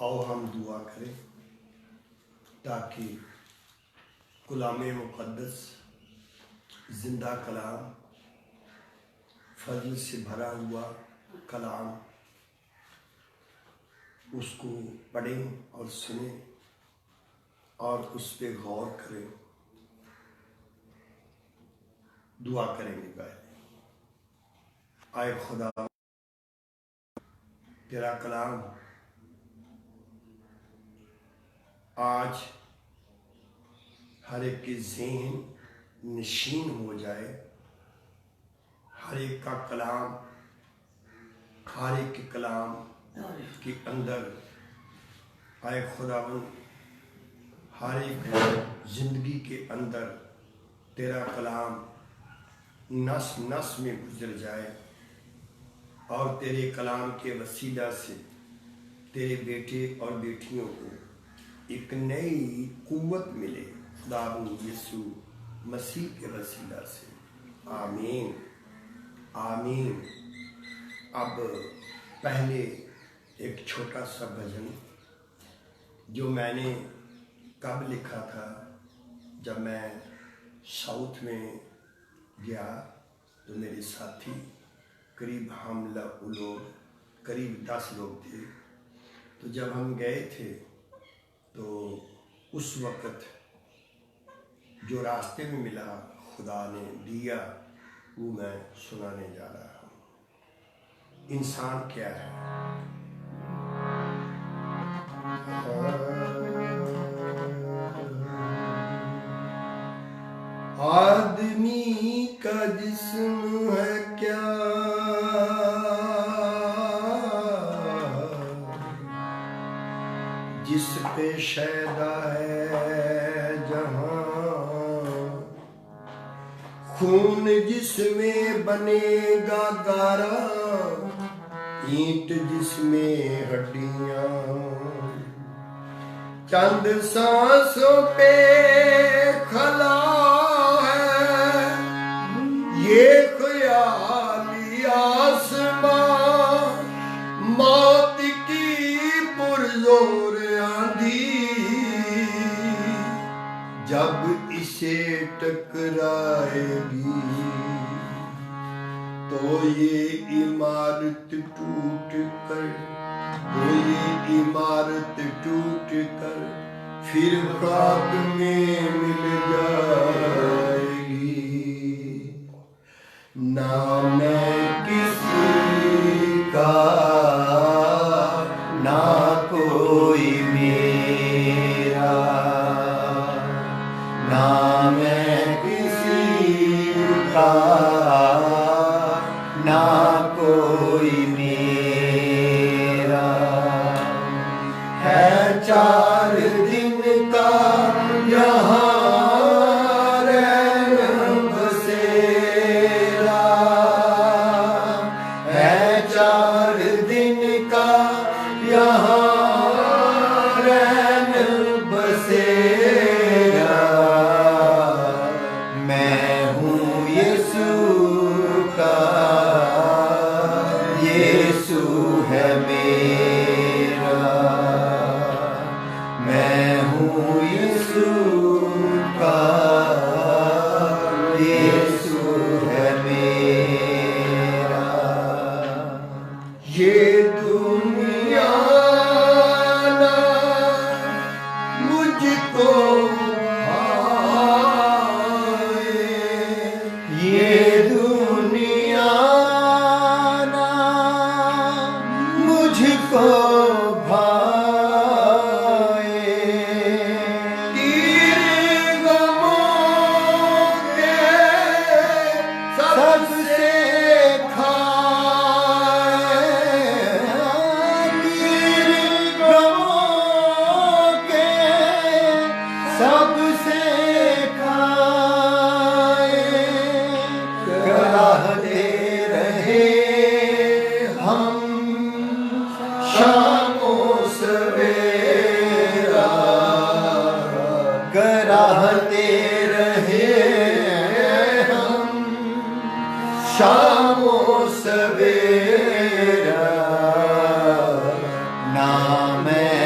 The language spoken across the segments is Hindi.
आओ हम दुआ करें ताकि कलाम मुक़द्दस जिंदा कलाम, फजल से भरा हुआ कलाम, उसको पढ़ें और सुनें और उस पर गौर करें। दुआ करेंगे पहले। आए खुदा, तेरा कलाम आज हर एक के ज़हन नशीन हो जाए। हर एक का कलाम, हर एक के कलाम के अंदर आए खुदावंद, हर एक ज़िंदगी के अंदर तेरा कलाम नस नस में गुजर जाए और तेरे कलाम के वसीला से तेरे बेटे और बेटियों को एक नई कुव्वत मिले खुदावंद यीशु मसीह के वसीला से। आमीन आमीन। अब पहले एक छोटा सा भजन जो मैंने कब लिखा था, जब मैं साउथ में गया तो मेरे साथी करीब हम लोग करीब 10 लोग थे। तो जब हम गए थे तो उस वक़्त जो रास्ते में मिला खुदा ने दिया वो मैं सुनाने जा रहा हूँ। इंसान क्या है? आदमी का जिस्म है क्या, जिस पे शैदा है जहां, खून जिसमें बनेगा गारा, ईंट जिसमें हड्डियां, चंद सांसों पे खला है ये ख्याली आसमां, मौत की पुरजोर आंधी जब इसे टकराएगी तो ये इमारत टूट कर, तो ये इमारत टूट कर फिर खाक में मिल जाएगी। ना मैं किसी का, ना कोई मेरा, ना मैं किसी का, ना कोई मेरा, है 4 दिन का यहाँ रहना बसेरा, है 4 दिन का यहाँ रहना बसेरा। मैं हूँ यीशु का, यीशु है मेरा, मैं हूँ यीशु का, यीशु है मेरा। ये दुनिया ना मुझको भाए, ये दुनिया ना मुझको भाए, तेरे गमों के सबसे खाए, तेरे गमों के सबसे खाए, कराहते रहे हम शामो सवेरा, कराहते रहे हम शामो सवेरा। ना मैं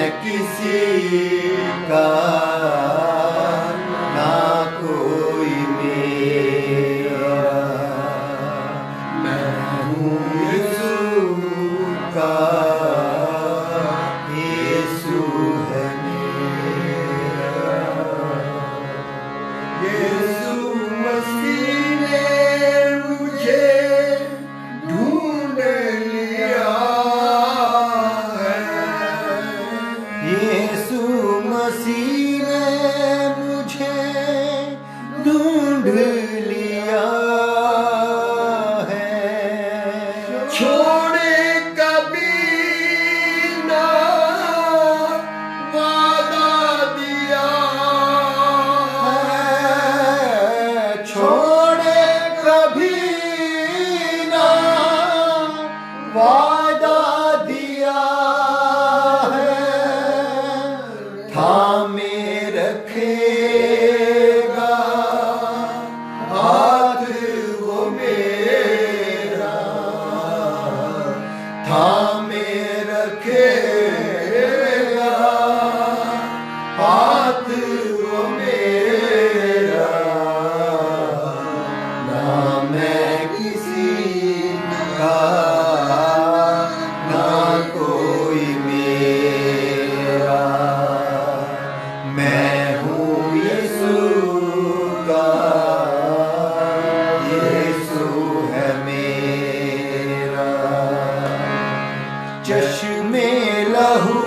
में लहू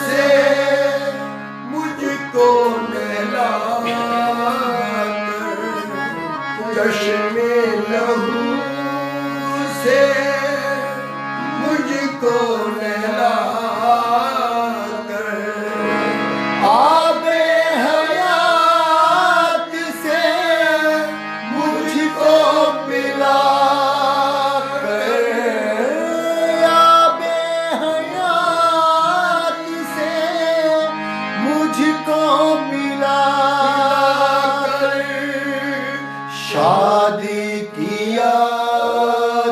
से मुझको नहलाकर, चश्मे लहू से मुझको नहलाकर, आबे हयात से मुझको पिलाकर, आबे हयात से मुझको मिलाकर, शादी किया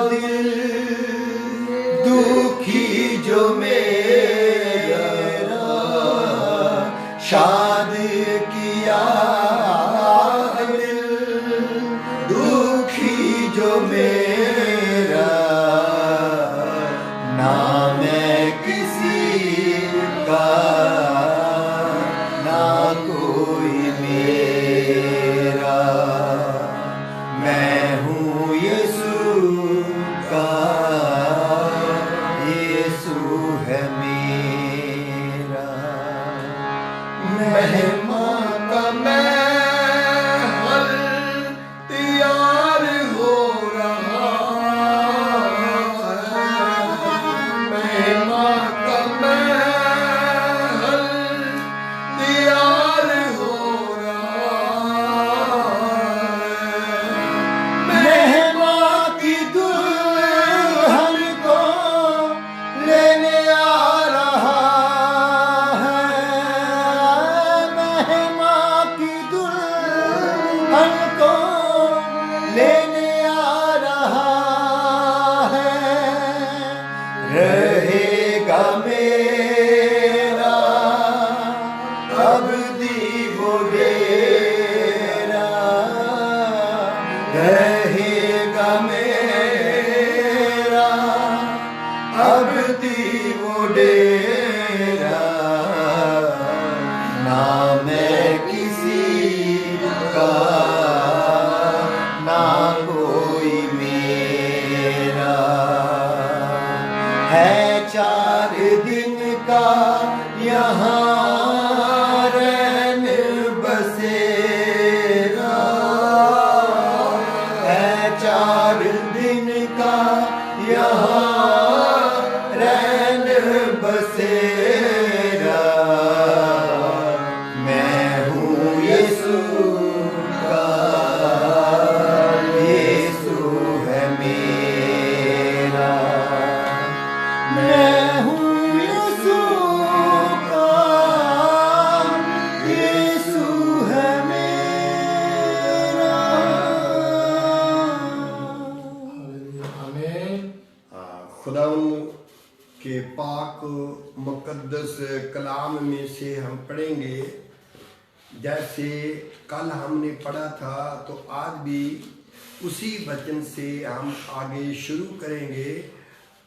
दिल दुखी जो मेरा, शादी किया दिल दुखी जो मेरा, ना मैं किसी का ना कोई मेरा, मैं हूँ यीशु का, यीशु है मेरा। महिमा का महल तैयार हो रहा है, महिमा का महल तैयार हो रहा है, महिमा की दुल्हन को लेने आ रहा है, महिमा की दुल्हन को लेने आ रहा है, रहेगा मेरा अबदी वो डेरा, रहेगा मेरा अबदी वो डेरा, ना मैं किसी का ना कोई मेरा, है 4 दिन का यहाँ रहने बसेरा, है 4 दिन का यहाँ रहने बसेरा, मैं हूँ यीशु का, यीशु है मेरा, मैं हूँ यीशु का, यीशु है मेरा। आमीन। खुदावंद के पाक मुकद्दस कलाम में से हम पढ़ेंगे, जैसे कल हमने पढ़ा था तो आज भी उसी वचन से हम आगे शुरू करेंगे।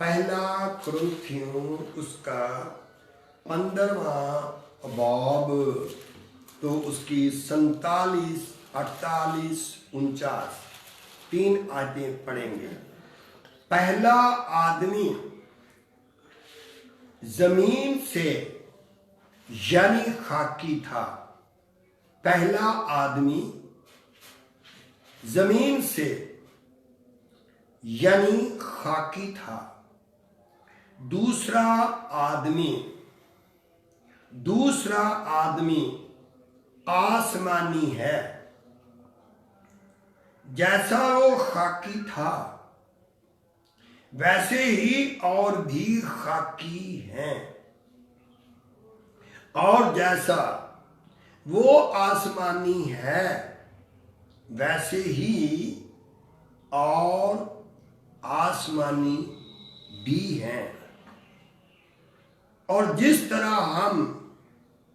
पहला कुरिन्थियों उसका 15वां बाब, तो उसकी 47, 48, 49 3 आयतें पढ़ेंगे। पहला आदमी जमीन से यानी खाकी था, पहला आदमी जमीन से यानी खाकी था, दूसरा आदमी आसमानी है, जैसा वो खाकी था वैसे ही और भी खाकी हैं, और जैसा वो आसमानी है वैसे ही और आसमानी भी हैं। और जिस तरह हम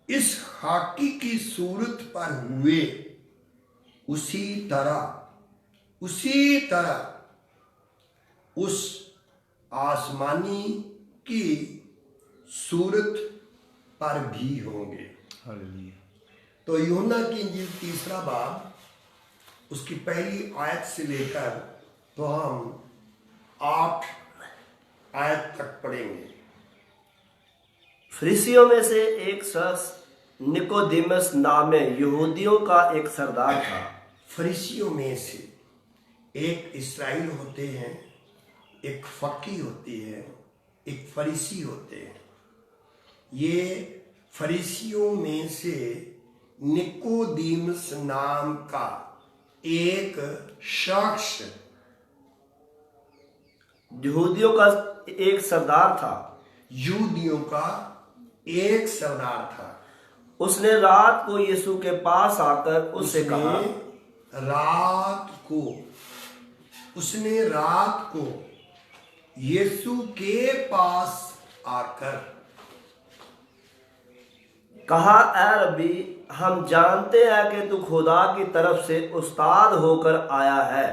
इस खाकी की सूरत पर हुए, उसी तरह उस आसमानी की सूरत पर भी होंगे। तो यूहन्ना की इंजील 3 बाब उसकी पहली आयत से लेकर तो हम 8 आयत तक पढ़ेंगे। फरीसियों में से एक शख्स निकोदेमस नाम में यहूदियों का एक सरदार था। फरीसियों में से एक इस्राएल होते हैं, एक फकी होती है, एक फरीसी होते हैं। ये फरीसियों में से निकोदेमस नाम का एक शख्स यहूदियों का एक सरदार था। यहूदियों का एक सरदार था। उसने रात को यीशु के पास आकर उससे कहा, उसने रात को यीशु के पास आकर कहा, ऐ रब्बी, हम जानते हैं कि तू खुदा की तरफ से उस्ताद होकर आया है।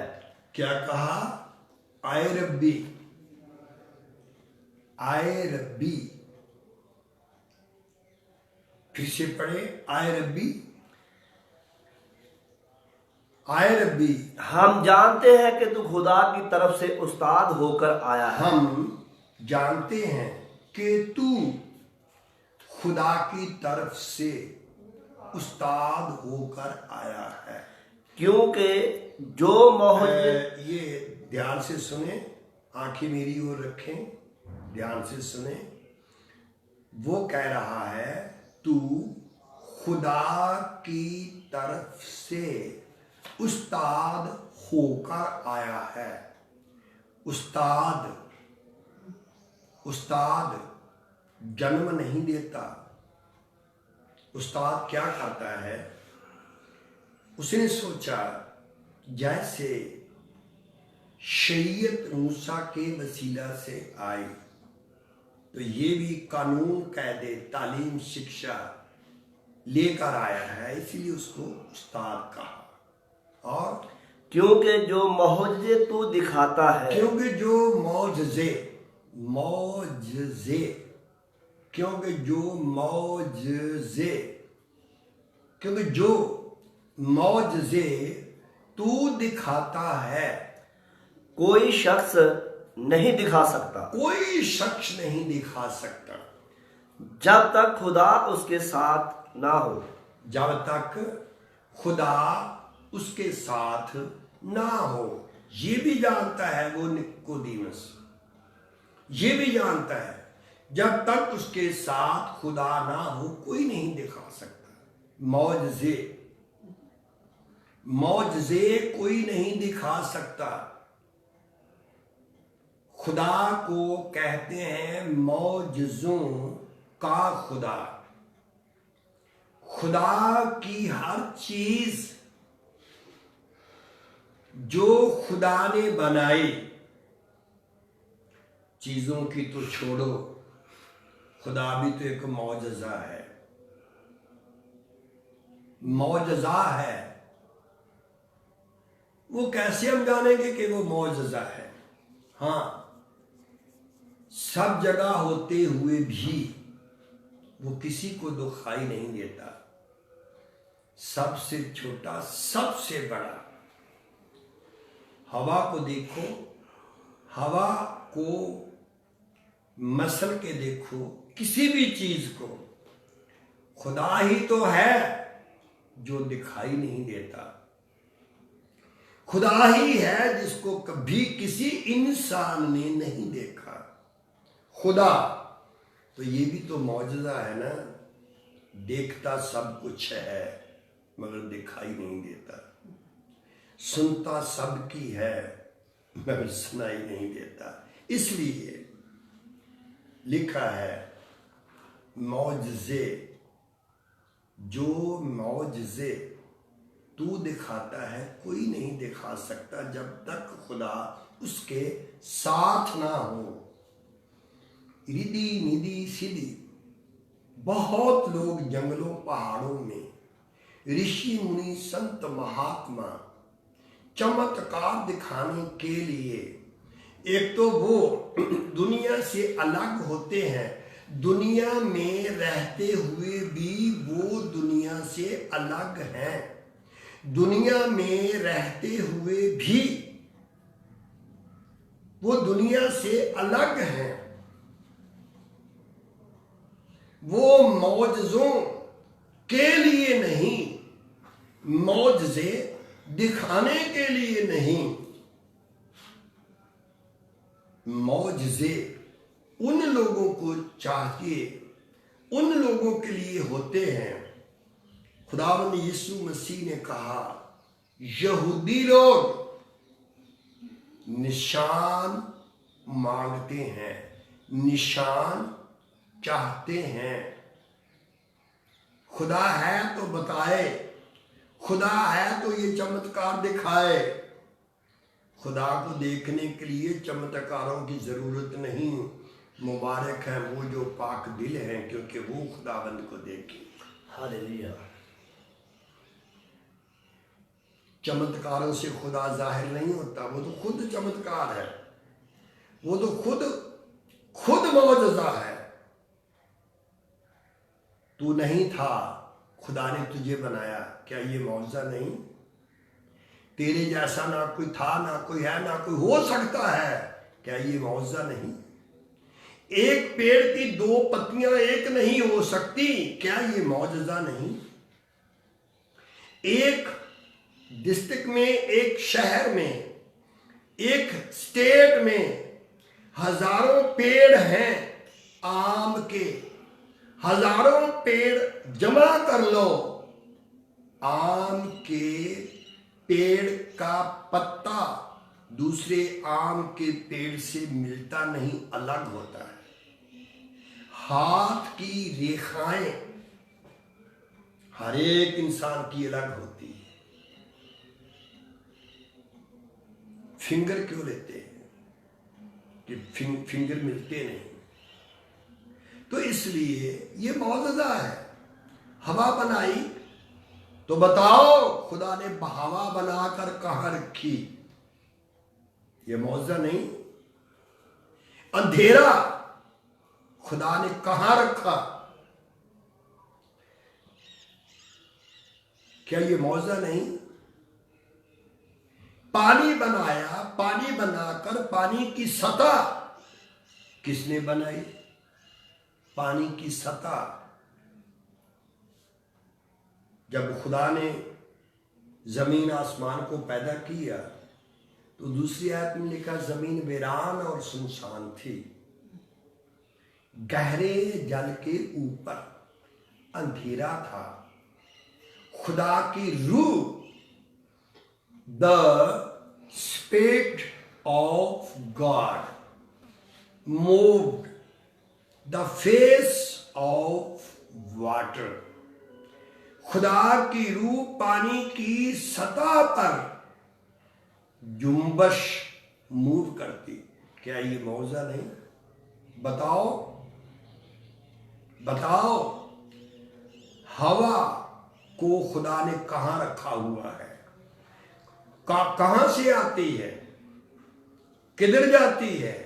क्या कहा? आए रब्बी, आए रब्बी। फिर से पढ़े, आए रब्बी, आए रब्बी। हम जानते हैं कि तू खुदा की तरफ से उस्ताद होकर आया है। हम जानते हैं कि तू खुदा की तरफ से उस्ताद होकर आया है। क्योंकि जो मोहज ये ध्यान से सुने, आंखें मेरी ओर रखें, ध्यान से सुने। वो कह रहा है तू खुदा की तरफ से उस्ताद होकर आया है। उस्ताद, उस्ताद जन्म नहीं देता। उस्ताद क्या करता है? उसने सोचा जैसे शरीयत मूसा के वसीला से आई, तो ये भी कानून कायदे तालीम शिक्षा लेकर आया है, इसलिए उसको उस्ताद कहा। और क्योंकि जो मोहजे तू दिखाता है, क्योंकि जो मौजज़े, मौजज़े, क्योंकि जो मौजज़े, क्योंकि जो मौजज़े तू दिखाता है, कोई शख्स नहीं दिखा सकता। कोई शख्स नहीं दिखा सकता जब तक खुदा उसके साथ ना हो। जब तक खुदा उसके साथ ना हो। ये भी जानता है वो निकोदेमस, ये भी जानता है जब तक उसके साथ खुदा ना हो कोई नहीं दिखा सकता। मौजज़े, मौजज़े कोई नहीं दिखा सकता। खुदा को कहते हैं मौजज़ों का खुदा। खुदा की हर चीज जो खुदा ने बनाई, चीजों की तो छोड़ो, खुदा भी तो एक मौजज़ा है, मौजज़ा है। वो कैसे हम जानेंगे कि वो मौजज़ा है? हाँ, सब जगह होते हुए भी वो किसी को दुखाई नहीं देता। सबसे छोटा, सबसे बड़ा। हवा को देखो, हवा को मसल के देखो, किसी भी चीज को, खुदा ही तो है जो दिखाई नहीं देता। खुदा ही है जिसको कभी किसी इंसान ने नहीं देखा। खुदा तो ये भी तो मौजज़ा है ना। देखता सब कुछ है मगर दिखाई नहीं देता, सुनता सबकी है मगर सुनाई नहीं देता। इसलिए लिखा है मौजज़े, जो मौजज़े तू दिखाता है कोई नहीं दिखा सकता जब तक खुदा उसके साथ ना हो। रिधि निधि सिद्धि, बहुत लोग जंगलों पहाड़ों में, ऋषि मुनि संत महात्मा चमत्कार दिखाने के लिए, एक तो वो दुनिया से अलग होते हैं, दुनिया में रहते हुए भी वो दुनिया से अलग हैं, दुनिया में रहते हुए भी वो दुनिया से अलग हैं। वो मौजज़ों के लिए नहीं, मौजज़े दिखाने के लिए नहीं, मौजज़े उन लोगों को चाहिए, उन लोगों के लिए होते हैं। खुदावंद यीशु मसीह ने कहा, यहूदी लोग निशान मांगते हैं, निशान चाहते हैं। खुदा है तो बताए, खुदा है तो ये चमत्कार दिखाए। खुदा को देखने के लिए चमत्कारों की जरूरत नहीं। मुबारक है वो जो पाक दिल हैं, क्योंकि वो खुदाबंद को देखें। हालेलुया। चमत्कारों से खुदा जाहिर नहीं होता, वो तो खुद चमत्कार है, वो तो खुद मौजज़ा है। तू नहीं था, खुदा ने तुझे बनाया, क्या ये मौजज़ा नहीं? तेरे जैसा ना कोई था, ना कोई है, ना कोई हो सकता है, क्या ये मौजज़ा नहीं? एक पेड़ की दो पत्तियां एक नहीं हो सकती, क्या ये मौजज़ा नहीं? एक डिस्ट्रिक्ट में, एक शहर में, एक स्टेट में हजारों पेड़ हैं आम के, हजारों पेड़ जमा कर लो, आम के पेड़ का पत्ता दूसरे आम के पेड़ से मिलता नहीं, अलग होता है। हाथ की रेखाएं हर एक इंसान की अलग होती है। फिंगर क्यों लेते हैं? कि फिंगर मिलते नहीं, तो इसलिए ये मौजज़ा है। हवा बनाई तो बताओ खुदा ने हवा बनाकर कहां रखी? ये मौजज़ा नहीं। अंधेरा खुदा ने कहां रखा? क्या ये मौजज़ा नहीं? पानी बनाया, पानी बनाकर पानी की सतह किसने बनाई? पानी की सतह। जब खुदा ने जमीन आसमान को पैदा किया तो दूसरी आयत में लिखा, जमीन वीरान और सुनसान थी, गहरे जल के ऊपर अंधेरा था। खुदा की रूह, the spirit of God moved the face of water. खुदा की रूह पानी की सतह पर जुम्बश मूव करती। क्या ये मौजज़ा नहीं? बताओ बताओ, हवा को खुदा ने कहां रखा हुआ है? कहां से आती है, किधर जाती है?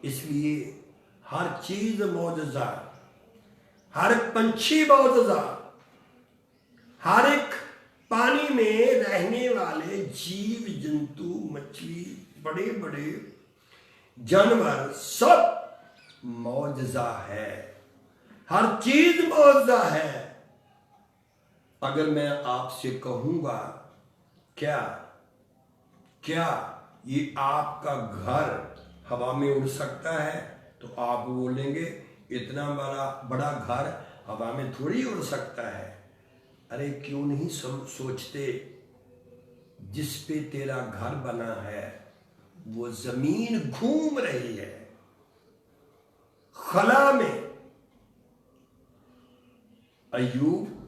इसलिए हर चीज मौजज़ा, हर पंछी मौजज़ा, हर एक पानी में रहने वाले जीव जंतु, मछली, बड़े बड़े जानवर, सब मौजज़ा है। हर चीज मौजज़ा है। अगर मैं आपसे कहूंगा क्या ये आपका घर हवा में उड़ सकता है, तो आप बोलेंगे इतना बड़ा घर हवा में थोड़ी उड़ सकता है। अरे क्यों नहीं सोचते, जिस पे तेरा घर बना है वो जमीन घूम रही है। खला में अय्यूब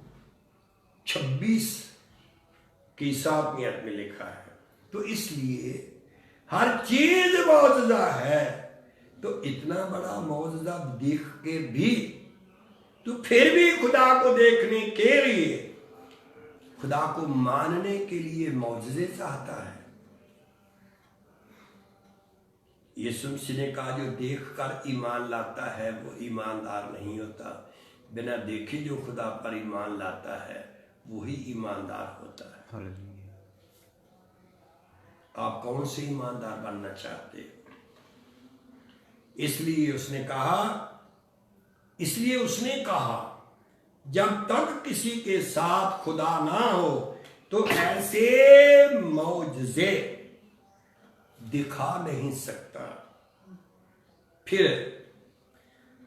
26 की 7 में लिखा है। तो इसलिए हर चीज मौजज़ा है। तो इतना बड़ा मौजज़ा देख के भी तो फिर भी खुदा को देखने के लिए, खुदा को मानने के लिए मौजज़े चाहता है। यीशु मसीह ने कहा, जो देखकर ईमान लाता है वो ईमानदार नहीं होता, बिना देखे जो खुदा पर ईमान लाता है वही ईमानदार होता है। आप कौन से ईमानदार बनना चाहते हो? इसलिए उसने कहा, इसलिए उसने कहा जब तक किसी के साथ खुदा ना हो तो ऐसे मौजज़े दिखा नहीं सकता। फिर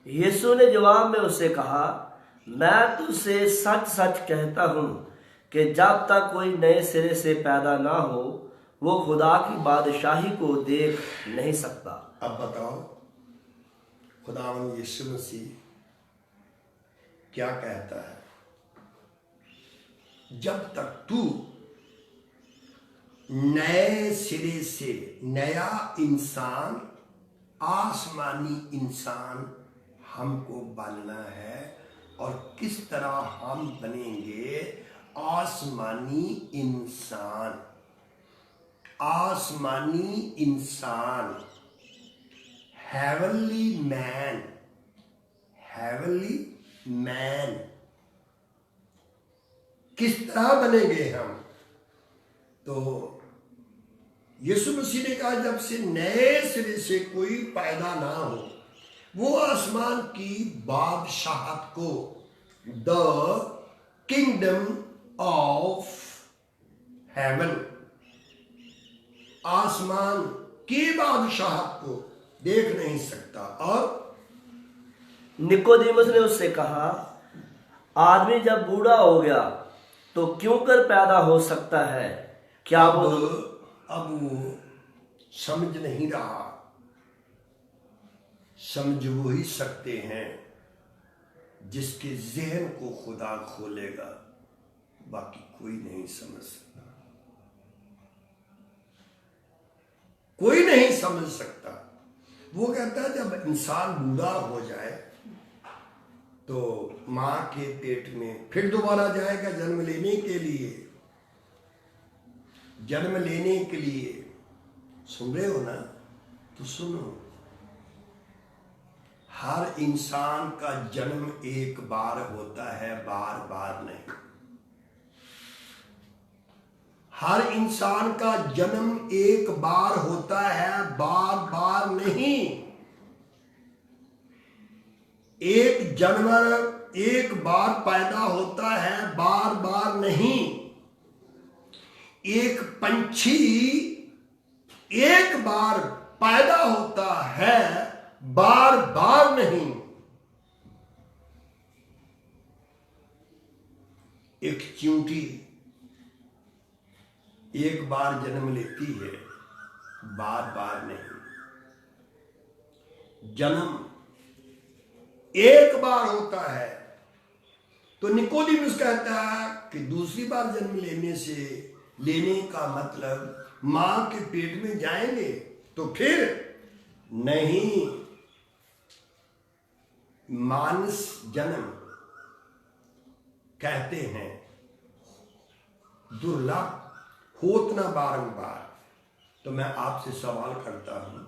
यीशु ने जवाब में उससे कहा, मैं तुझसे सच सच कहता हूं कि जब तक कोई नए सिरे से पैदा ना हो वो खुदा की बादशाही को देख नहीं सकता। अब बताओ खुदावन यीशु मसीह क्या कहता है? जब तक तू नए सिरे से, नया इंसान, आसमानी इंसान हमको बनना है। और किस तरह हम बनेंगे आसमानी इंसान? आसमानी इंसान, हेवनली मैन, हेवनली मैन किस तरह बनेंगे हम? तो यीशु मसीह ने कहा जब से नए सिरे से कोई पैदा ना हो वो आसमान की बादशाहत को, द किंगडम ऑफ हेवन, आसमान की बादशाहत को देख नहीं सकता। और निकोदेमुस ने उससे कहा, आदमी जब बूढ़ा हो गया तो क्यों कर पैदा हो सकता है? क्या अब वो वो समझ नहीं रहा। समझ वो ही सकते हैं जिसके जहन को खुदा खोलेगा, बाकी कोई नहीं समझ सकता, कोई नहीं समझ सकता। वो कहता है जब इंसान बूढ़ा हो जाए तो मां के पेट में फिर दोबारा जाएगा जन्म लेने के लिए, जन्म लेने के लिए। सुन रहे हो ना? तो सुनो, हर इंसान का जन्म एक बार होता है, बार बार नहीं। हर इंसान का जन्म एक बार होता है, बार बार नहीं। एक जानवर एक बार पैदा होता है, बार बार नहीं। एक पंछी एक बार पैदा होता है, बार बार नहीं। एक चींटी एक बार जन्म लेती है, बार बार नहीं। जन्म एक बार होता है। तो निकोदेमुस कहता है कि दूसरी बार जन्म लेने का मतलब मां के पेट में जाएंगे तो फिर नहीं। मानस जन्म कहते हैं दुर्लभ, होत ना बारंबार। तो मैं आपसे सवाल करता हूं,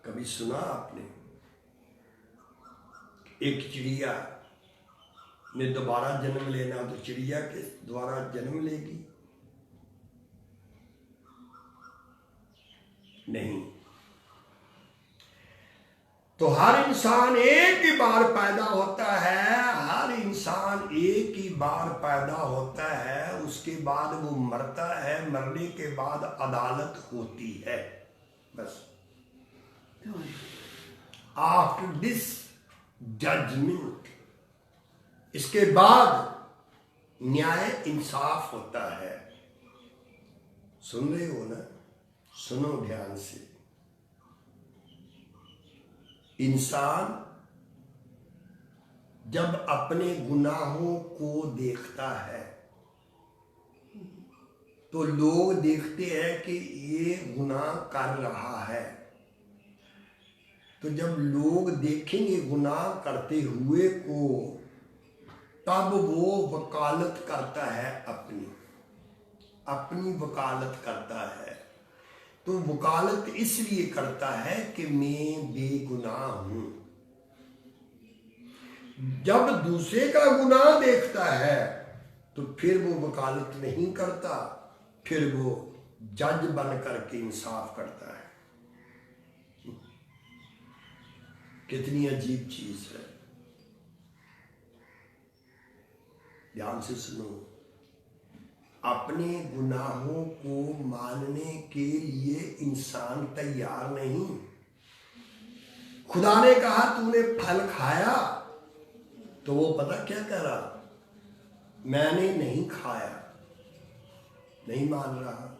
कभी सुना आपने एक चिड़िया ने दोबारा जन्म लेना तो चिड़िया के द्वारा जन्म लेगी? नहीं। तो हर इंसान एक ही बार पैदा होता है, हर इंसान एक ही बार पैदा होता है, उसके बाद वो मरता है, मरने के बाद अदालत होती है, बस। आफ्टर दिस जजमेंट, इसके बाद न्याय इंसाफ होता है। सुन रहे हो ना? सुनो ध्यान से। इंसान जब अपने गुनाहों को देखता है तो लोग देखते हैं कि ये गुनाह कर रहा है। तो जब लोग देखेंगे गुनाह करते हुए को, तब वो वकालत करता है, अपनी वकालत करता है। तो वकालत इसलिए करता है कि मैं बेगुनाह हूं। जब दूसरे का गुनाह देखता है तो फिर वो वकालत नहीं करता, फिर वो जज बन करके इंसाफ करता है। कितनी अजीब चीज है। ध्यान से सुनो, अपने गुनाहों को मानने के लिए इंसान तैयार नहीं। खुदा ने कहा तूने फल खाया, तो वो पता क्या कह रहा, मैंने नहीं खाया, नहीं मान रहा।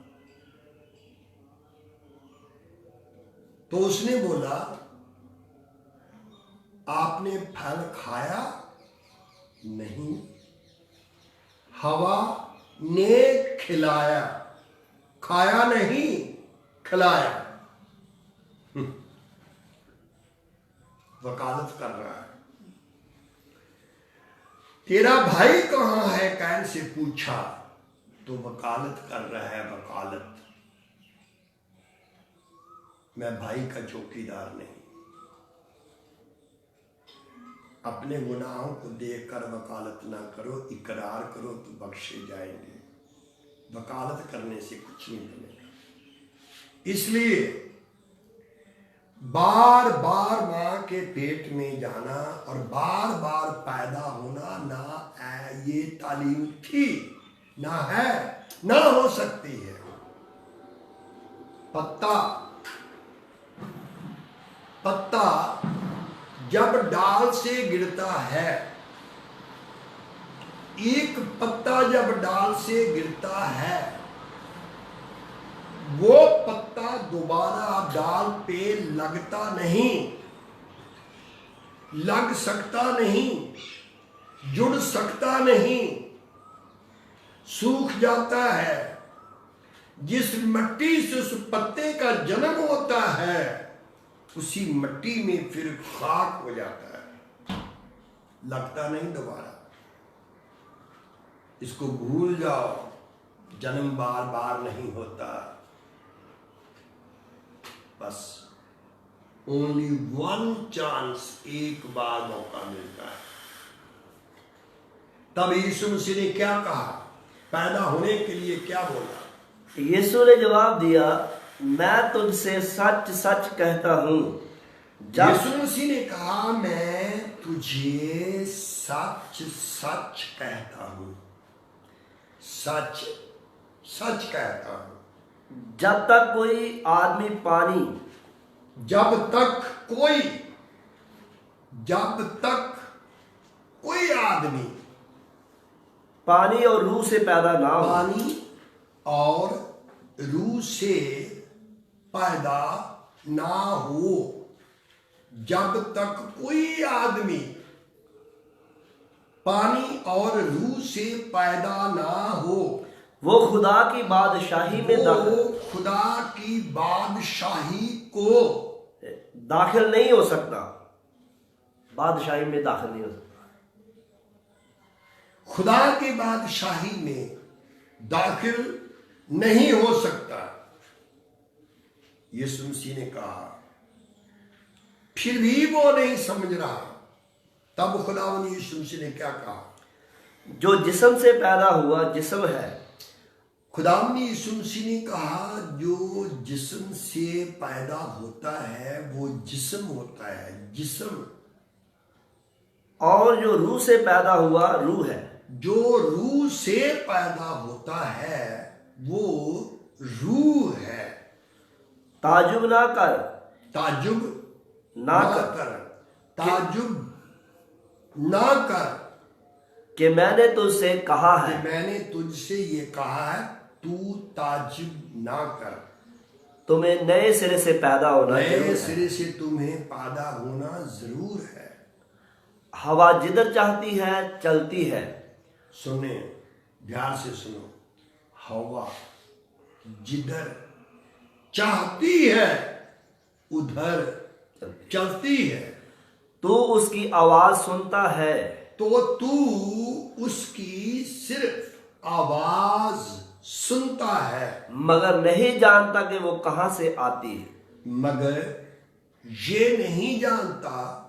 तो उसने बोला आपने फल खाया नहीं, हवा ने खिलाया, खाया नहीं खिलाया। वकालत कर रहा है। तेरा भाई कहां है, कैन से पूछा, तो वकालत कर रहा है, वकालत। मैं भाई का चौकीदार नहीं। अपने गुनाहों को देखकर वकालत ना करो, इकरार करो तो बख्शे जाएंगे। वकालत करने से कुछ नहीं बनेगा। इसलिए बार बार मां के पेट में जाना और बार बार पैदा होना ना ये तालीम थी, ना है, ना हो सकती है। पत्ता जब डाल से गिरता है, एक पत्ता जब डाल से गिरता है, वो पत्ता दोबारा डाल पे लगता नहीं, लग सकता नहीं, जुड़ सकता नहीं, सूख जाता है। जिस मिट्टी से उस पत्ते का जन्म होता है, उसी मिट्टी में फिर खाक हो जाता है, लगता नहीं दोबारा। इसको भूल जाओ, जन्म बार बार नहीं होता, बस ओनली वन चांस, एक बार मौका मिलता है। तब यीशु मसीह ने क्या कहा, पैदा होने के लिए क्या बोला? यीशु ने जवाब दिया, मैं तुझसे सच सच कहता हूं, यीशु मसीह ने कहा मैं तुझे सच सच कहता हूं, सच सच कहता हूं, जब तक कोई आदमी पानी, जब तक कोई आदमी पानी और रूह से पैदा ना हो, पानी और रूह से पैदा ना हो, जब तक कोई आदमी पानी और रूह से पैदा ना हो, वो खुदा की बादशाही में खुदा की बादशाही को दाखिल नहीं हो सकता, बादशाही में दाखिल नहीं हो सकता। खुदा की बादशाही में दाखिल नहीं हो सकता। यीशु मसीह ने कहा, फिर भी वो नहीं समझ रहा। तब खुदावंद यीशु मसीह ने क्या कहा? जो जिस्म से पैदा हुआ जिस्म है। खुदावंद यीशु मसीह ने कहा, जो जिस्म से पैदा होता है वो जिस्म होता है, जिस्म। और जो रूह से पैदा हुआ रूह है। जो रूह से पैदा होता है वो रूह है। ताजुब ना कर, ताजुब ना कर, ताजुब ना कर कि मैंने तुझसे कहा है, मैंने तुझसे ये कहा है, तू ताजुब ना कर। तुम्हें नए सिरे से पैदा होना, नए सिरे से तुम्हें पैदा होना जरूर है। हवा जिधर चाहती है चलती है। सुने, ध्यान से सुनो, हवा जिधर चाहती है उधर चलती है। तू उसकी आवाज सुनता है, तो तू उसकी सिर्फ आवाज सुनता है, मगर नहीं जानता कि वो कहां से आती है। मगर ये नहीं जानता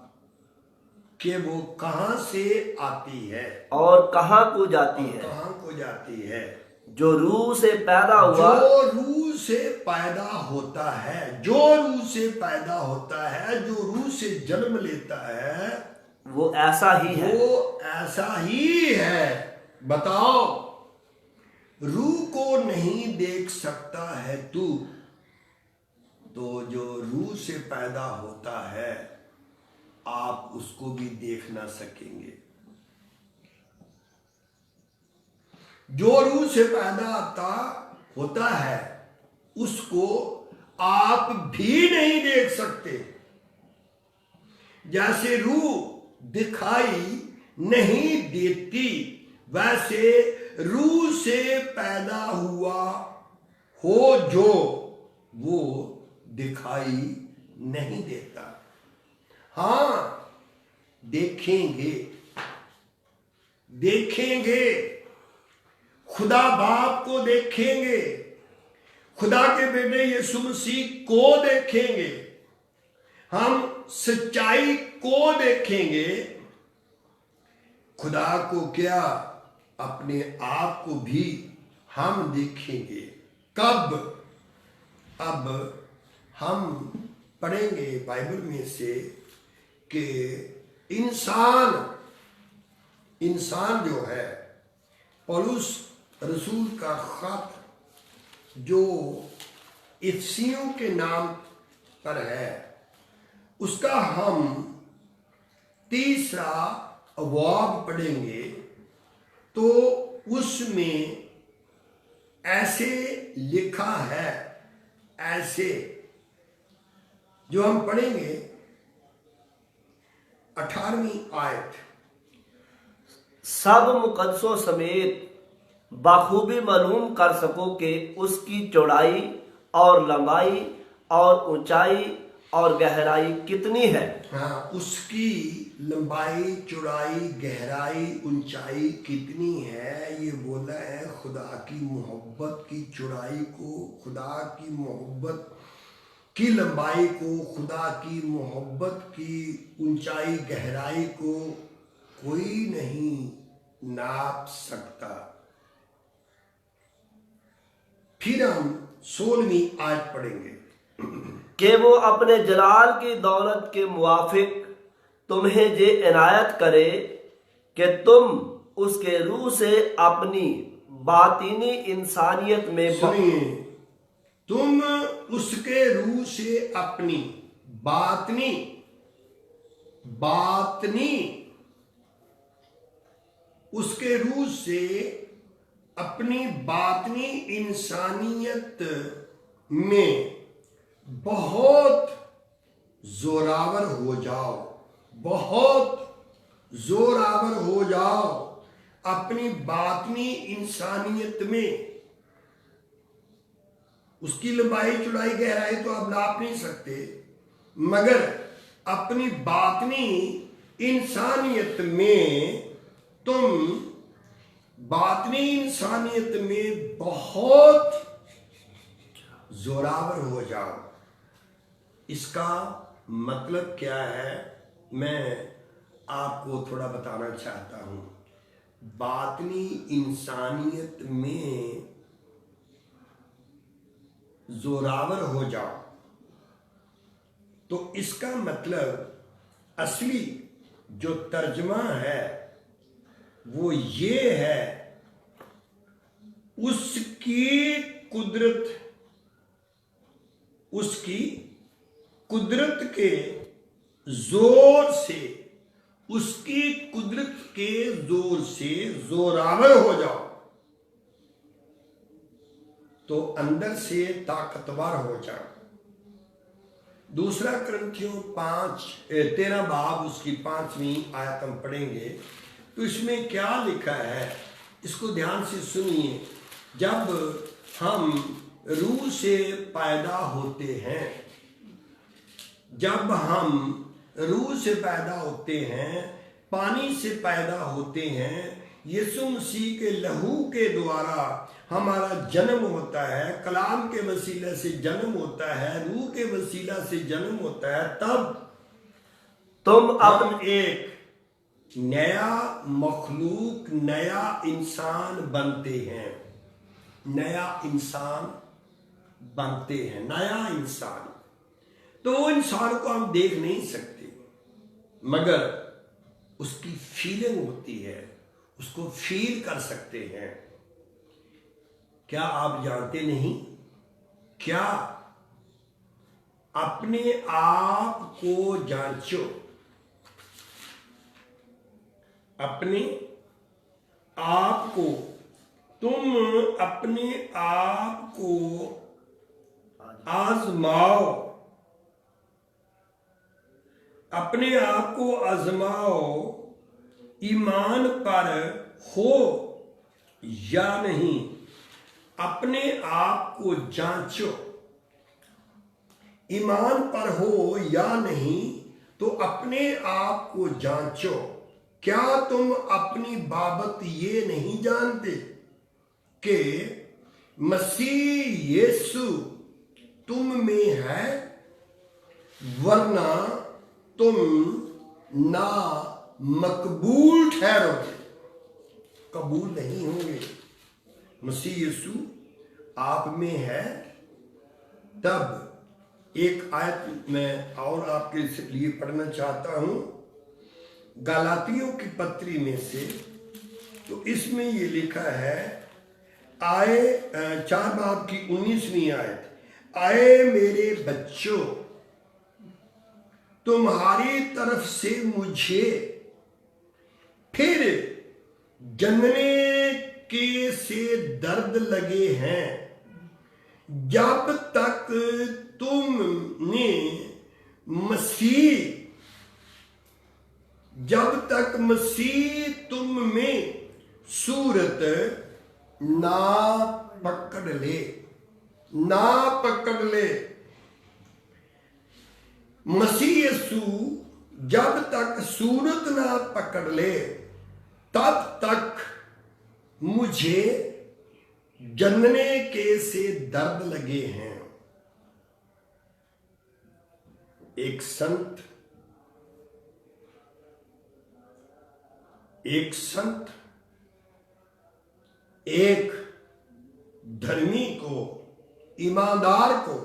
कि वो कहां से आती है और कहां को जाती है। कहां को जाती है। जो रूह से पैदा हुआ, जो रूह से पैदा होता है, जो रूह से पैदा होता है, जो रूह से जन्म लेता है, वो ऐसा ही है। वो ऐसा ही है। बताओ, रूह को नहीं देख सकता है तू, तो जो रूह से पैदा होता है आप उसको भी देख ना सकेंगे। जो रूह से पैदा होता है उसको आप भी नहीं देख सकते। जैसे रूह दिखाई नहीं देती, वैसे रूह से पैदा हुआ हो जो, वो दिखाई नहीं देता। हाँ, देखेंगे, खुदा बाप को देखेंगे, खुदा के बेटे यीशु मसीह को देखेंगे, हम सच्चाई को देखेंगे। खुदा को क्या, अपने आप को भी हम देखेंगे। कब? अब हम पढ़ेंगे बाइबल में से कि इंसान जो है, पौलुस रसूल का खत जो इफिसियों के नाम पर है, उसका हम 3रा अबवाब पढ़ेंगे। तो उसमें ऐसे लिखा है, ऐसे जो हम पढ़ेंगे 18वीं आयत। सब मुकद्दसों समेत बखूबी मालूम कर सको कि उसकी चौड़ाई और लंबाई और ऊंचाई और गहराई कितनी है। हाँ, उसकी लंबाई, चौड़ाई, गहराई, ऊंचाई कितनी है, ये बोला है। खुदा की मोहब्बत की चौड़ाई को, खुदा की मोहब्बत की लंबाई को, खुदा की मोहब्बत की ऊंचाई, गहराई को कोई नहीं नाप सकता। फिर हम 16वीं आयत पढ़ेंगे कि वो अपने जलाल की दौलत के मुवाफिक तुम्हें जे इनायत करे कि तुम उसके रूह से अपनी बातिनी इंसानियत में सुनिए, तुम उसके रूह से अपनी बातनी उसके रूह से अपनी बातनी इंसानियत में बहुत जोरावर हो जाओ, बहुत जोरावर हो जाओ। अपनी बातनी इंसानियत में, उसकी लंबाई, चौड़ाई, गहराई तो आप नाप नहीं सकते, मगर अपनी बातनी इंसानियत में तुम बातनी इंसानियत में बहुत जोरावर हो जाओ। इसका मतलब क्या है, मैं आपको थोड़ा बताना चाहता हूं। बातनी इंसानियत में जोरावर हो जाओ, तो इसका मतलब असली जो तर्जमा है वो ये है, उसकी कुदरत के जोर से, उसकी कुदरत के जोर से जोरावर हो जाओ, तो अंदर से ताकतवर हो जाओ। 2 कुरिन्थियों 13 बाब उसकी 5वीं आयत हम पढ़ेंगे। तो इसमें क्या लिखा है, इसको ध्यान से सुनिए। जब हम रूह से पैदा होते हैं, जब हम रूह से पैदा होते हैं, पानी से पैदा होते हैं, यीशु मसीह के लहू के द्वारा हमारा जन्म होता है, कलाम के वसीले से जन्म होता है, रूह के वसीला से जन्म होता है, तब तुम अब एक नया मखलूक, नया इंसान बनते हैं, नया इंसान बनते हैं, नया इंसान। तो वो इंसान को हम देख नहीं सकते, मगर उसकी फीलिंग होती है, उसको फील कर सकते हैं। क्या आप जानते नहीं? क्या अपने आप को जांचो, अपने आप को, तुम अपने आप को आजमाओ, अपने आप को आजमाओ, ईमान पर हो या नहीं। अपने आप को जांचो, ईमान पर हो या नहीं, तो अपने आप को जांचो। क्या तुम अपनी बाबत ये नहीं जानते कि मसीह यीशु तुम में है, वरना तुम ना मकबूल ठहरोगे, कबूल नहीं होंगे। मसीह यीशु आप में है। तब एक आयत मैं और आपके लिए पढ़ना चाहता हूं, गलातियों की पत्री में से। तो इसमें ये लिखा है, आए 4 बाब की 19वीं आयत, आए मेरे बच्चों, तुम्हारी तरफ से मुझे फिर जनने के से दर्द लगे हैं, जब तक तुमने मसीह तुम में सूरत ना पकड़ ले। मसीह यीशु जब तक सूरत ना पकड़ ले, तब तक मुझे जनने के से दर्द लगे हैं। एक संत एक धर्मी को, ईमानदार को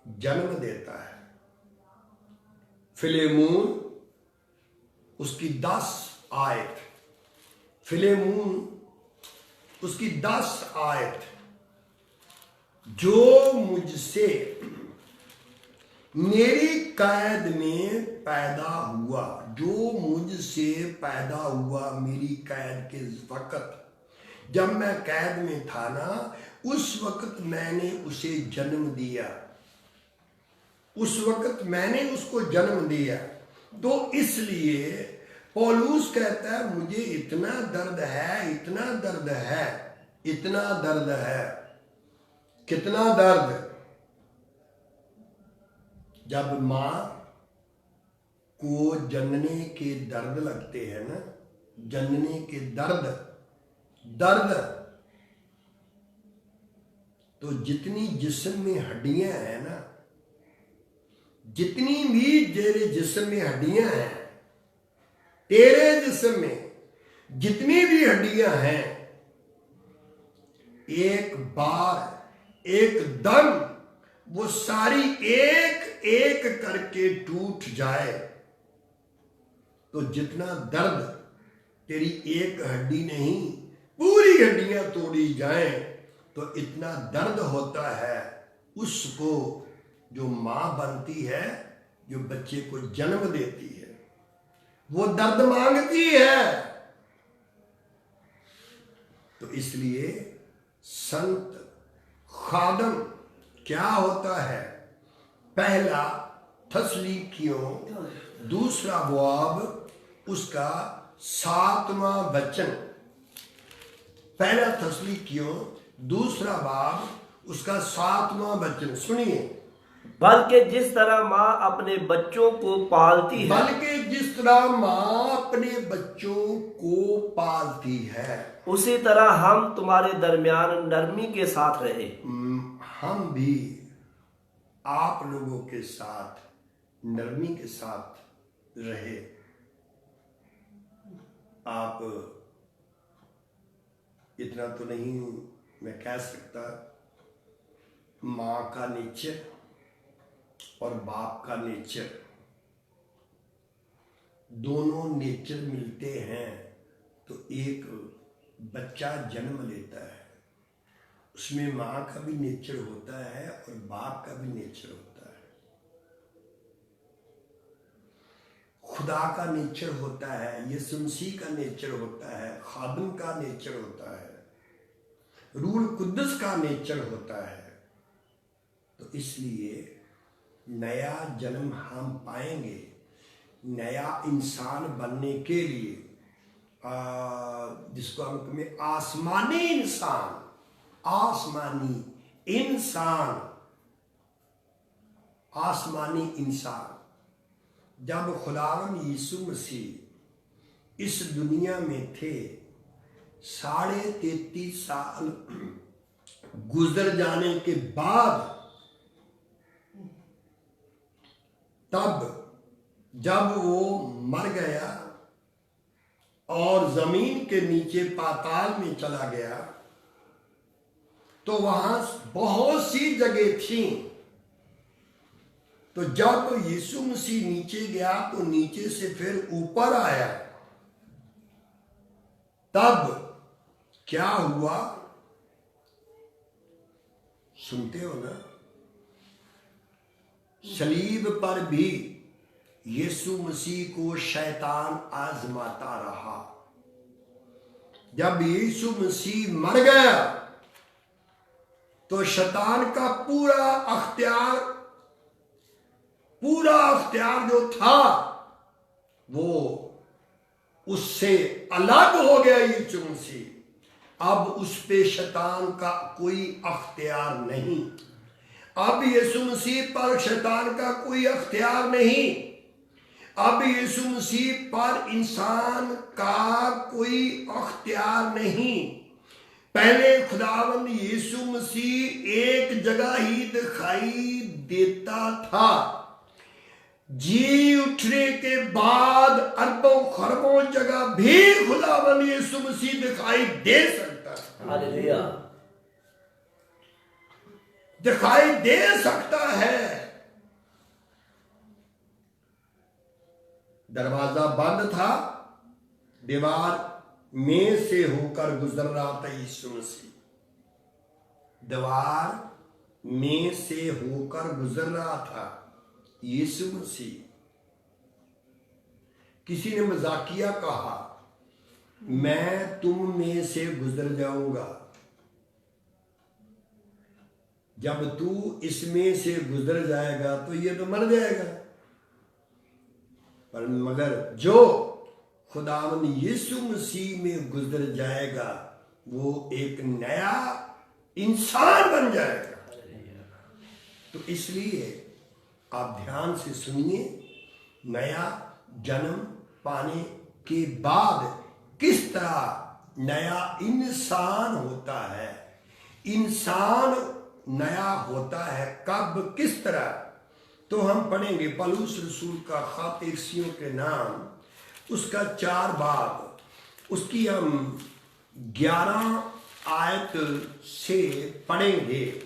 जन्म देता है। फिलेमोन उसकी 10 आयत, फिलेमोन उसकी 10 आयत, जो मुझसे मेरी कैद में पैदा हुआ, जो मुझसे पैदा हुआ मेरी कैद के वक्त, जब मैं कैद में था ना, उस वक्त मैंने उसे जन्म दिया, उस वक्त मैंने उसको जन्म दिया। तो इसलिए पौलुस कहता है, मुझे इतना दर्द है, इतना दर्द है, इतना दर्द है। कितना दर्द? जब मां को जनने के दर्द लगते हैं ना, जनने के दर्द, तो जितनी जिस्म में हड्डियां हैं ना, जितनी भी तेरे जिस्म में हड्डियां हैं, तेरे जिस्म में जितनी भी हड्डियां हैं, एक बार एकदम वो सारी एक एक करके टूट जाए, तो जितना दर्द, तेरी एक हड्डी नहीं पूरी हड्डियां तोड़ी जाएं, तो इतना दर्द होता है उसको जो मां बनती है, जो बच्चे को जन्म देती है, वो दर्द मांगती है। तो इसलिए संत खादम क्या होता है? पहला थस्सलुनीकियों 2 बाब उसका 7वां वचन, पहला थस्सलुनीकियों 2 बाब उसका 7वां वचन सुनिए। बल्कि जिस तरह माँ अपने बच्चों को पालती है, बल्कि जिस तरह माँ अपने बच्चों को पालती है, उसी तरह हम तुम्हारे दरमियान नरमी के साथ रहे। हम भी आप लोगों के साथ नरमी के साथ रहे। आप इतना तो नहीं मैं कह सकता, माँ का नेचर और बाप का नेचर, दोनों नेचर मिलते हैं तो एक बच्चा जन्म लेता है, उसमें माँ का भी नेचर होता है और बाप का भी नेचर होता है। खुदा का नेचर होता है, यीशु मसीह का नेचर होता है, खादिम का नेचर होता है, रूह कुद्दस का नेचर होता है। तो इसलिए नया जन्म हम पाएंगे नया इंसान बनने के लिए, जिसको हम कहें आसमानी इंसान, आसमानी इंसान, आसमानी इंसान। जब खुदावंद यीशु मसीह इस दुनिया में थे, 33.5 साल गुजर जाने के बाद, तब जब वो मर गया और जमीन के नीचे पाताल में चला गया, तो वहां बहुत सी जगह थी। तो जब यीशु मसीह नीचे गया तो नीचे से फिर ऊपर आया, तब क्या हुआ सुनते हो ना? सलीब पर भी यीशु मसीह को शैतान आजमाता रहा। जब यीशु मसीह मर गया तो शैतान का पूरा अख्तियार जो था वो उससे अलग हो गया। यीशु मसीह, अब उस पे शैतान का कोई अख्तियार नहीं। अब यीशु मसीह पर शैतान का कोई अख्तियार नहीं। अब यीशु मसीह पर इंसान का कोई अख्तियार नहीं। पहले खुदावंद यीशु मसीह एक जगह ही दिखाई देता था, जी उठने के बाद अरबों खरबों जगह भी खुदावंद यीशु मसीह दिखाई दे सकता है। हालेलुया। दिखाई दे सकता है। दरवाजा बंद था, दीवार में से होकर गुजर रहा था यीशु मसीह, दीवार में से होकर गुजर रहा था यीशु मसीह। किसी ने मजाकिया कहा, मैं तुम में से गुजर जाऊंगा, जब तू इसमें से गुजर जाएगा तो ये तो मर जाएगा। पर मगर जो खुदावंद यीशु मसीह में गुजर जाएगा वो एक नया इंसान बन जाएगा। तो इसलिए आप ध्यान से सुनिए, नया जन्म पाने के बाद किस तरह नया इंसान होता है। इंसान नया होता है कब, किस तरह, तो हम पढ़ेंगे पौलुस रसूल का खत इफिसियों के नाम, उसका 4 बाब, उसकी हम 11 आयत से पढ़ेंगे।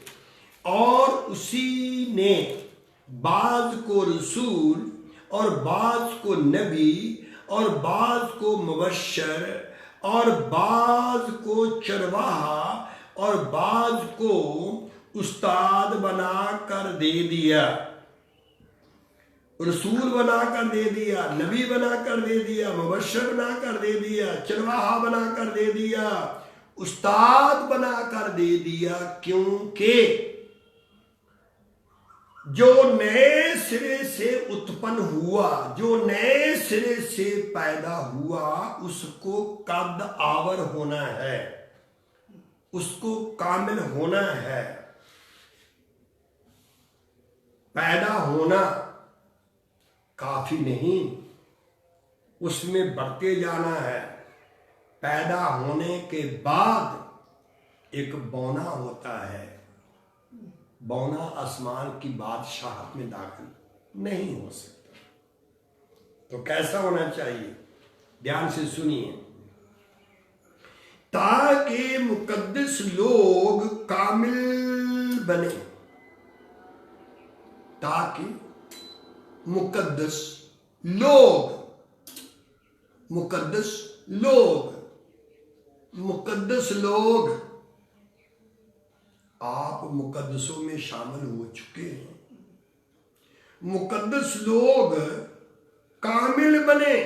और उसी ने बाज को रसूल और बाज को नबी और बाज को मुबश्शिर और बाज को चरवाहा और बाज को उस्ताद बना कर दे दिया, रसूल बना कर दे दिया, नबी बना कर दे दिया, मुबश्शिर बना कर दे दिया, चरवाहा बना कर दे दिया, उस्ताद बना कर दे दिया। क्योंकि जो नए सिरे से उत्पन्न हुआ, जो नए सिरे से पैदा हुआ, उसको कद आवर होना है, उसको कामिल होना है। पैदा होना काफी नहीं, उसमें बढ़ते जाना है। पैदा होने के बाद एक बौना होता है, बौना आसमान की बादशाहत में दाखिल नहीं हो सकता। तो कैसा होना चाहिए, ध्यान से सुनिए, ताकि मुकद्दस लोग कामिल बने, ताकि मुकद्दस लोग मुकद्दस लोग, आप मुकद्दसों में शामिल हो चुके हैं। मुकद्दस लोग कामिल बने,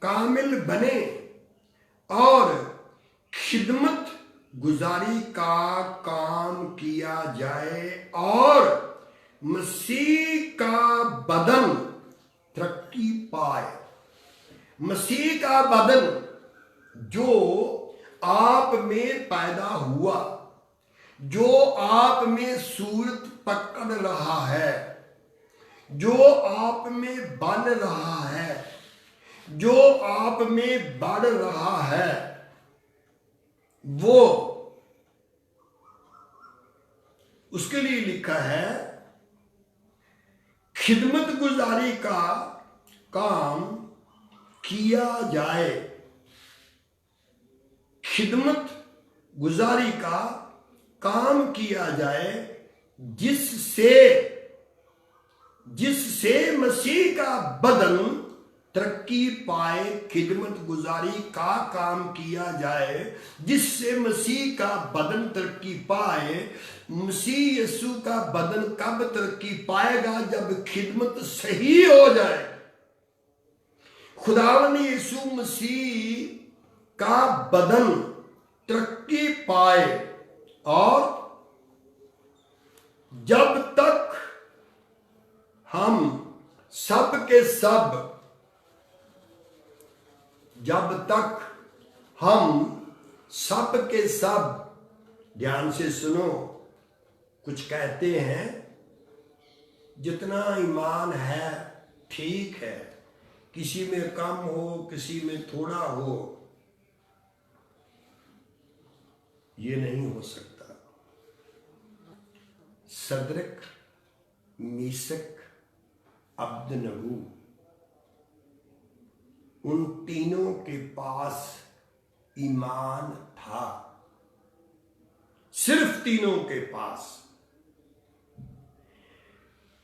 कामिल बने और खिदमत गुजारी का काम किया जाए और मसीह का बदन तरक्की पाए। मसीह का बदन जो आप में पैदा हुआ, जो आप में सूरत पकड़ रहा है, जो आप में बन रहा है, जो आप में बढ़ रहा है, वो उसके लिए लिखा है खिदमत गुजारी का काम किया जाए। खिदमत गुजारी का काम किया जाए जिससे मसीह का बदन तरक्की पाए। खिदमत गुजारी का काम किया जाए जिससे मसीह का बदन तरक्की पाए। मसीह यीशु का बदन कब तरक्की पाएगा? जब खिदमत सही हो जाए। खुदावंद यीशु मसीह का बदन तरक्की पाए और जब तक हम सब के सब, जब तक हम सब के सब, ध्यान से सुनो, कुछ कहते हैं जितना ईमान है ठीक है, किसी में कम हो, किसी में थोड़ा हो, ये नहीं हो सकता। सदरक, मीसक, अब्दनगो, उन तीनों के पास ईमान था, सिर्फ तीनों के पास।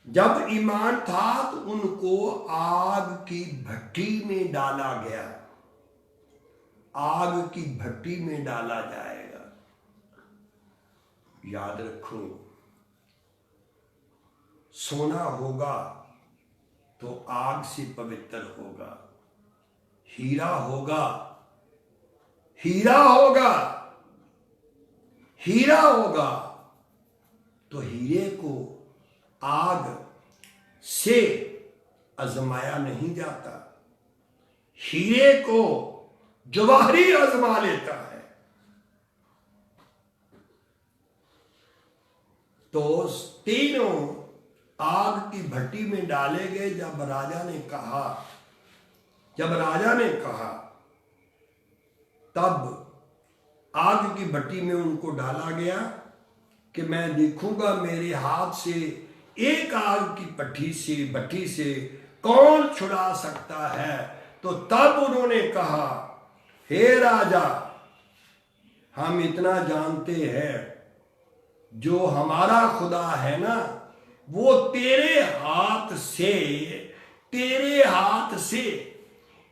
जब ईमान था तो उनको आग की भट्टी में डाला गया। आग की भट्टी में डाला जाएगा। याद रखो, सोना होगा तो आग से पवित्र होगा। हीरा होगा, हीरा होगा, हीरा होगा तो हीरे को आग से आजमाया नहीं जाता। हीरे को जवाहरी आजमा लेता है। तो तीनों आग की भट्टी में डाले गए। जब राजा ने कहा तब आग की भट्टी में उनको डाला गया कि मैं देखूंगा मेरे हाथ से एक आग की भट्टी से कौन छुड़ा सकता है। तो तब उन्होंने कहा, हे राजा, हम इतना जानते हैं जो हमारा खुदा है ना, वो तेरे हाथ से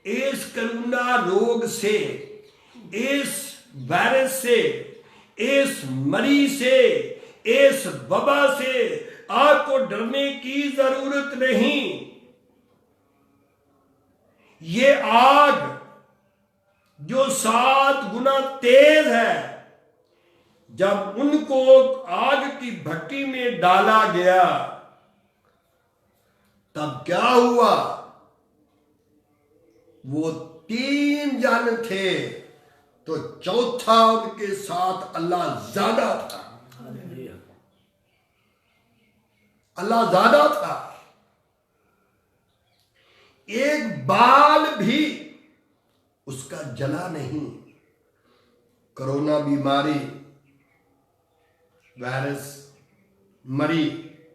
इस करोना रोग से, इस वायरस से, इस मरी से, इस वबा से आपको डरने की जरूरत नहीं। ये आग जो 7 गुना तेज है, जब उनको आग की भट्टी में डाला गया तब क्या हुआ? वो 3 जन थे तो चौथा उनके साथ अल्लाह ज्यादा था। अल्लाह ज्यादा था। एक बाल भी उसका जला नहीं। कोरोना बीमारी, वायरस, मरी,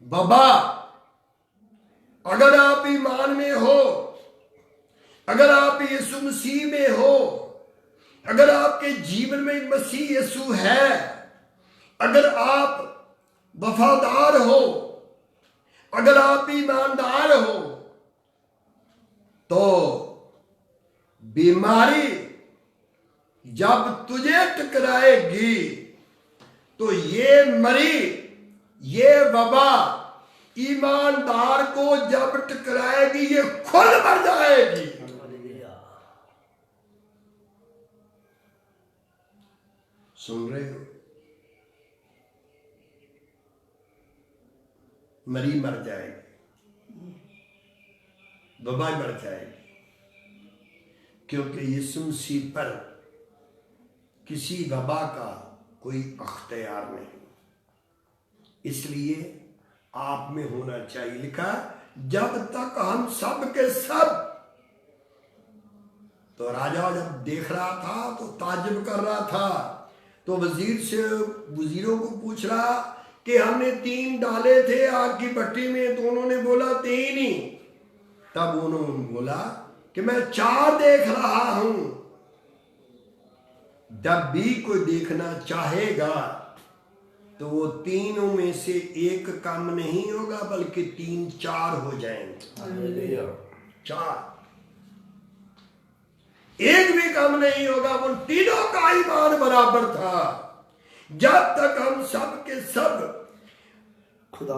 वबा, अगर आप ईमान में हो, अगर आप यीशु मसीह में हो, अगर आपके जीवन में मसीह यीशु है, अगर आप वफादार हो, अगर आप ईमानदार हो, तो बीमारी जब तुझे टकराएगी तो ये मरी, ये वबा ईमानदार को जब टकराएगी ये खुद मर जाएगी। सुन रहे हो? मरी मर जाएगी, वबा मर जाएगी, क्योंकि यीशु मसीह पर किसी वबा का कोई अख्तियार नहीं। इसलिए आप में होना चाहिए, लिखा जब तक हम सब के सब। तो राजा जब देख रहा था तो ताज्जुब कर रहा था, तो वजीरों को पूछ रहा कि हमने 3 डाले थे आग की भट्टी में, तो उन्होंने बोला 3 ही। तब उन्होंने बोला कि मैं 4 देख रहा हूं। जब भी कोई देखना चाहेगा तो वो तीनों में से एक कम नहीं होगा, बल्कि 3-4 हो जाएंगे। 4, एक भी कम नहीं होगा। उन तीनों का ईमान बराबर था। जब तक हम सब के सब,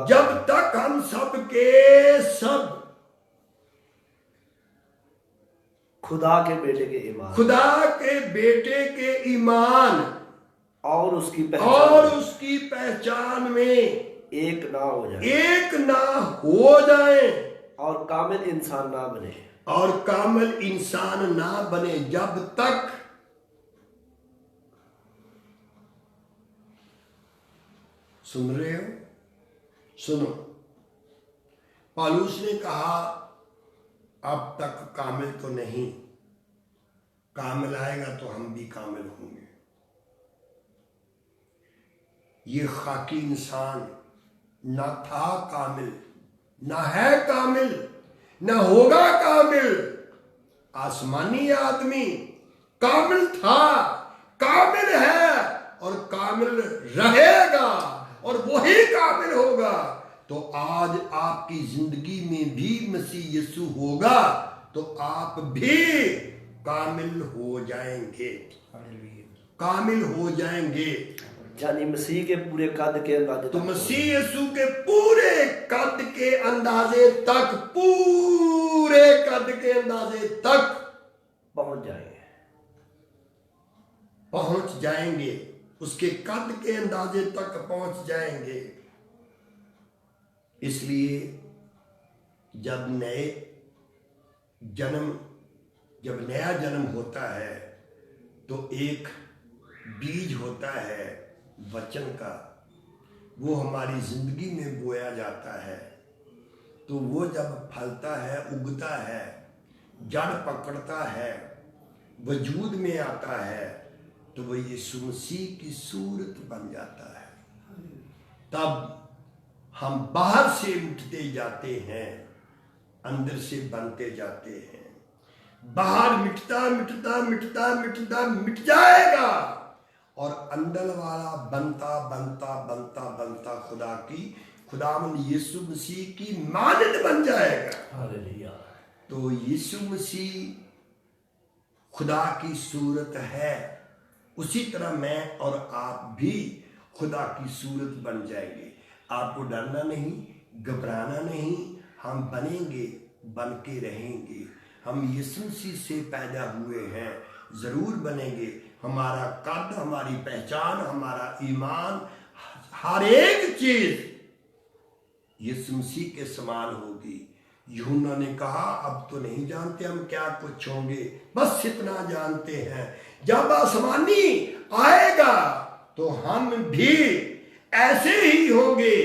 जब तक हम सब के सब खुदा के बेटे के ईमान, खुदा के बेटे के ईमान और उसकी पहचान में एक ना हो जाए, एक ना हो जाए और कामिल इंसान ना बने, और कामिल इंसान ना बने। जब तक सुन रहे हो? सुनो, पौलुस ने कहा अब तक कामिल तो नहीं, कामिल आएगा तो हम भी कामिल होंगे। ये खाकी इंसान ना था कामिल, ना है कामिल, ना होगा कामिल। आसमानी आदमी कामिल था, कामिल है और कामिल रहेगा, और वही कामिल होगा। तो आज आपकी जिंदगी में भी मसीह यीशु होगा तो आप भी कामिल हो जाएंगे, कामिल हो जाएंगे। यानी मसीह के पूरे कद के अंदाजे, तो मसीह यीशु के पूरे कद के अंदाजे तक, पूरे कद के अंदाजे तक पहुंच जाएंगे, पहुंच जाएंगे, उसके कद के अंदाजे तक पहुंच जाएंगे। इसलिए जब नया जन्म होता है तो एक बीज होता है वचन का, वो हमारी जिंदगी में बोया जाता है। तो वो जब फलता है, उगता है, जड़ पकड़ता है, वजूद में आता है, तो वो यीशु मसीह की सूरत बन जाता है। तब हम बाहर से मिटते जाते हैं, अंदर से बनते जाते हैं। बाहर मिटता मिटता मिटता मिटता मिट जाएगा, और अंदर वाला बनता बनता बनता बनता खुदावंद यीशु मसीह की मानद बन जाएगा। हालेलुया। तो यीशु मसीह खुदा की सूरत है, उसी तरह मैं और आप भी खुदा की सूरत बन जाएंगे। आपको डरना नहीं, घबराना नहीं, हम बनेंगे, बन के रहेंगे। हम यीशु मसीह से पैदा हुए हैं, जरूर बनेंगे। हमारा कद, हमारी पहचान, हमारा ईमान, हर एक चीज यीशु मसीह के समान होगी। यूहन्ना ने कहा अब तो नहीं जानते हम क्या कुछ होंगे, बस इतना जानते हैं जब आसमानी आएगा तो हम भी ऐसे ही होंगे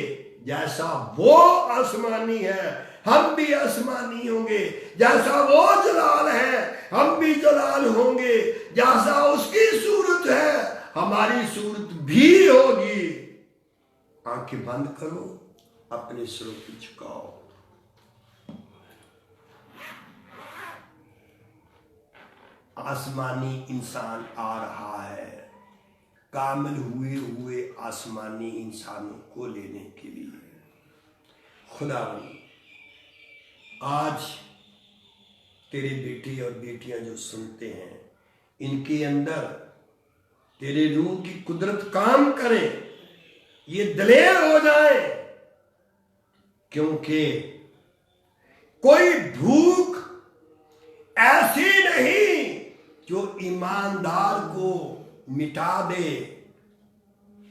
जैसा वो आसमानी है, हम भी आसमानी होंगे। जैसा वो जलाल है हम भी जलाल होंगे, जैसा उसकी सूरत है हमारी सूरत भी होगी। आंखें बंद करो, अपने सिरों को झुकाओ। आसमानी इंसान आ रहा है, कामिल हुए हुए आसमानी इंसानों को लेने के लिए। खुदावंद आज तेरे बेटे और बेटियां जो सुनते हैं, इनके अंदर तेरे रूह की कुदरत काम करे, ये दलेर हो जाए, क्योंकि कोई भूख ऐसी नहीं जो ईमानदार को मिटा दे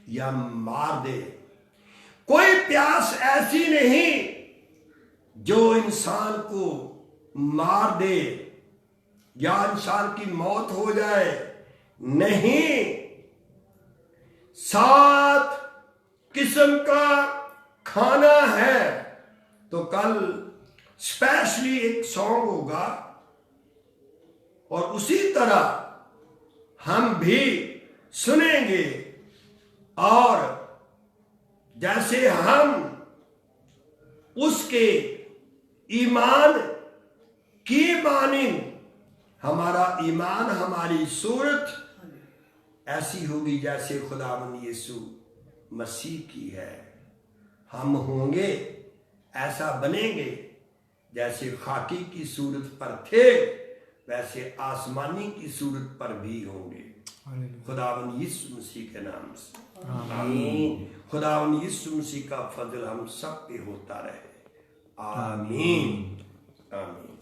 या मार दे। कोई प्यास ऐसी नहीं जो इंसान को मार दे या इंसान की मौत हो जाए। नहीं, 7 किस्म का खाना है। तो कल स्पेशली एक सॉन्ग होगा और उसी तरह हम भी सुनेंगे, और जैसे हम उसके ईमान की मानिंद, हमारा ईमान, हमारी सूरत ऐसी होगी जैसे खुदावंद यीशु मसीह की है। हम होंगे, ऐसा बनेंगे जैसे खाकी की सूरत पर थे वैसे आसमानी की सूरत पर भी होंगे। खुदावंद यीशु मसीह के नाम से आमीन। खुदावंद यीशु मसीह का फजल हम सब पे होता रहे। आमीन आमीन।